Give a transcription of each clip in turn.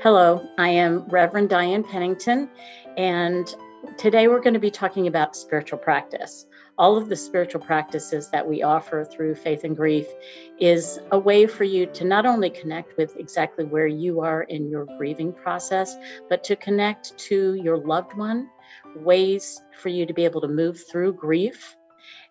Hello, I am Reverend Diane Pennington, and today we're going to be talking about spiritual practice. All of the spiritual practices that we offer through Faith and Grief is a way for you to not only connect with exactly where you are in your grieving process, but to connect to your loved one, ways for you to be able to move through grief,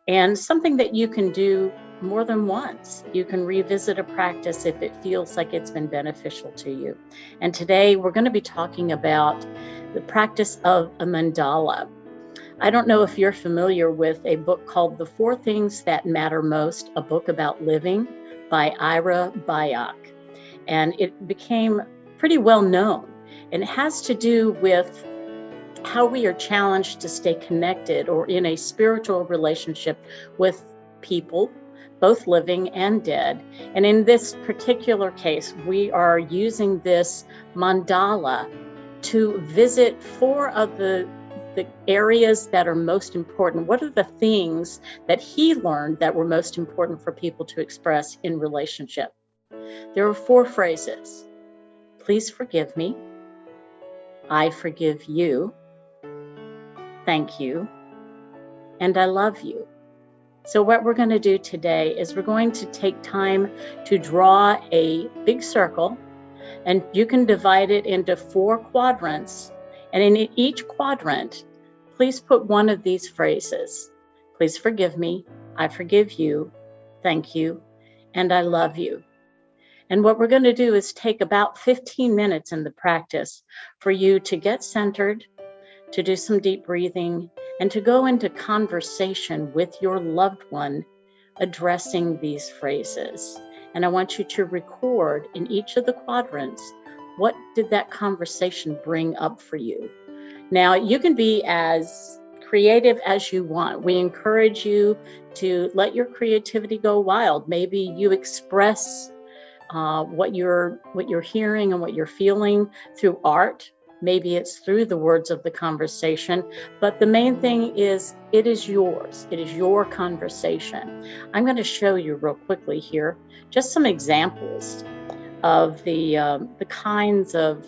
and something that you can do more than once. You can revisit a practice if it feels like it's been beneficial to you. And today we're going to be talking about the practice of a mandala. I don't know if you're familiar with a book called The Four Things That Matter Most, a book about living by Ira Byock. And it became pretty well known. And it has to do with how we are challenged to stay connected or in a spiritual relationship with people, both living and dead. And in this particular case, we are using this mandala to visit four of the areas that are most important. What are the things that he learned that were most important for people to express in relationship? There are four phrases. Please forgive me. I forgive you. Thank you. And I love you. So what we're going to do today is we're going to take time to draw a big circle, and you can divide it into 4 quadrants. And in each quadrant, please put one of these phrases. Please forgive me. I forgive you. Thank you. And I love you. And what we're going to do is take about 15 minutes in the practice for you to get centered, to do some deep breathing, and to go into conversation with your loved one addressing these phrases. And I want you to record in each of the quadrants, what did that conversation bring up for you? Now, you can be as creative as you want. We encourage you to let your creativity go wild. Maybe you express what you're hearing and what you're feeling through art. Maybe it's through the words of the conversation, but the main thing is it is yours. It is your conversation. I'm going to show you real quickly here just some examples of the kinds of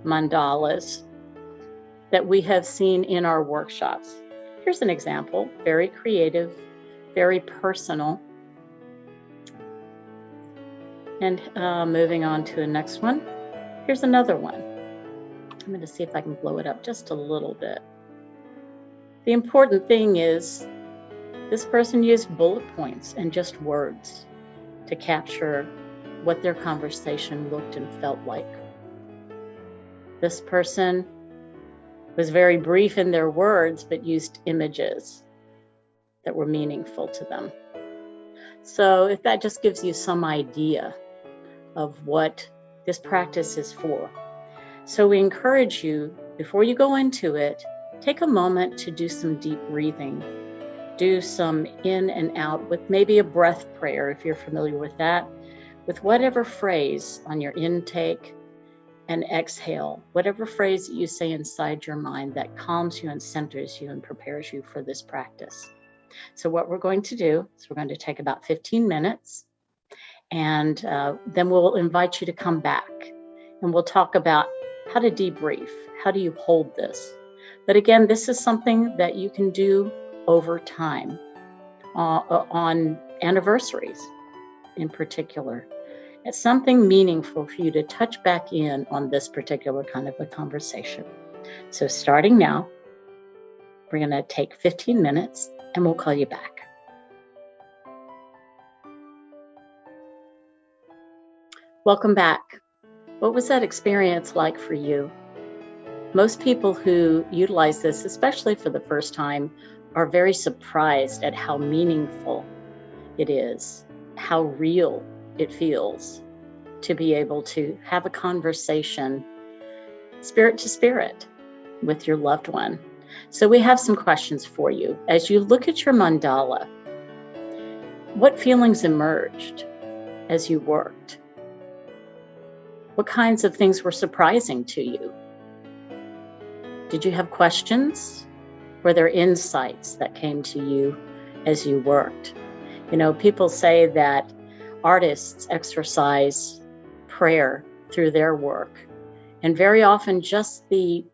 mandalas that we have seen in our workshops. Here's an example, very creative, very personal. And moving on to the next one. Here's another one. I'm going to see if I can blow it up just a little bit. The important thing is this person used bullet points and just words to capture what their conversation looked and felt like. This person was very brief in their words, but used images that were meaningful to them. So if that just gives you some idea of what this practice is for. So we encourage you, before you go into it, take a moment to do some deep breathing. Do some in and out with maybe a breath prayer, if you're familiar with that, with whatever phrase on your intake and exhale, whatever phrase that you say inside your mind that calms you and centers you and prepares you for this practice. So what we're going to do is we're going to take about 15 minutes, and then we'll invite you to come back, and we'll talk about how to debrief. How do you hold this? But again, this is something that you can do over time, on anniversaries in particular. It's something meaningful for you to touch back in on this particular kind of a conversation. So starting now, we're going to take 15 minutes and we'll call you back. Welcome back. What was that experience like for you? Most people who utilize this, especially for the first time, are very surprised at how meaningful it is, how real it feels to be able to have a conversation, spirit to spirit, with your loved one. So we have some questions for you. As you look at your mandala, what feelings emerged as you worked? What kinds of things were surprising to you? Did you have questions? Were there insights that came to you as you worked? You know, people say that artists exercise prayer through their work. And very often just the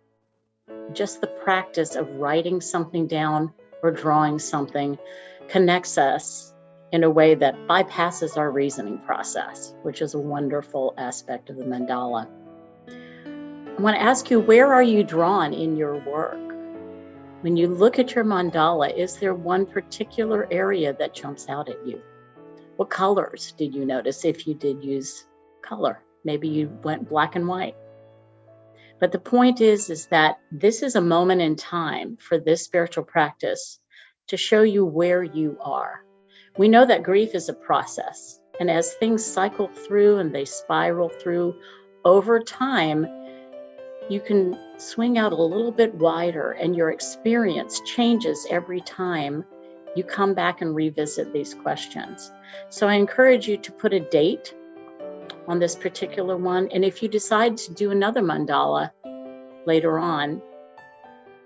practice of writing something down or drawing something connects us in a way that bypasses our reasoning process, which is a wonderful aspect of the mandala. I want to ask you, where are you drawn in your work? When you look at your mandala, is there one particular area that jumps out at you? What colors did you notice if you did use color? Maybe you went black and white. But the point is that this is a moment in time for this spiritual practice to show you where you are. We know that grief is a process, and as things cycle through and they spiral through over time, you can swing out a little bit wider, and your experience changes every time you come back and revisit these questions. So I encourage you to put a date on this particular one, and if you decide to do another mandala later on,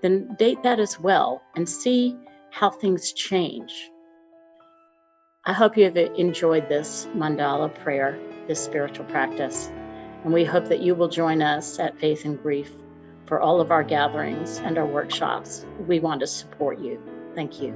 then date that as well and see how things change. I hope you have enjoyed this mandala prayer, this spiritual practice, and we hope that you will join us at Faith and Grief for all of our gatherings and our workshops. We want to support you. Thank you.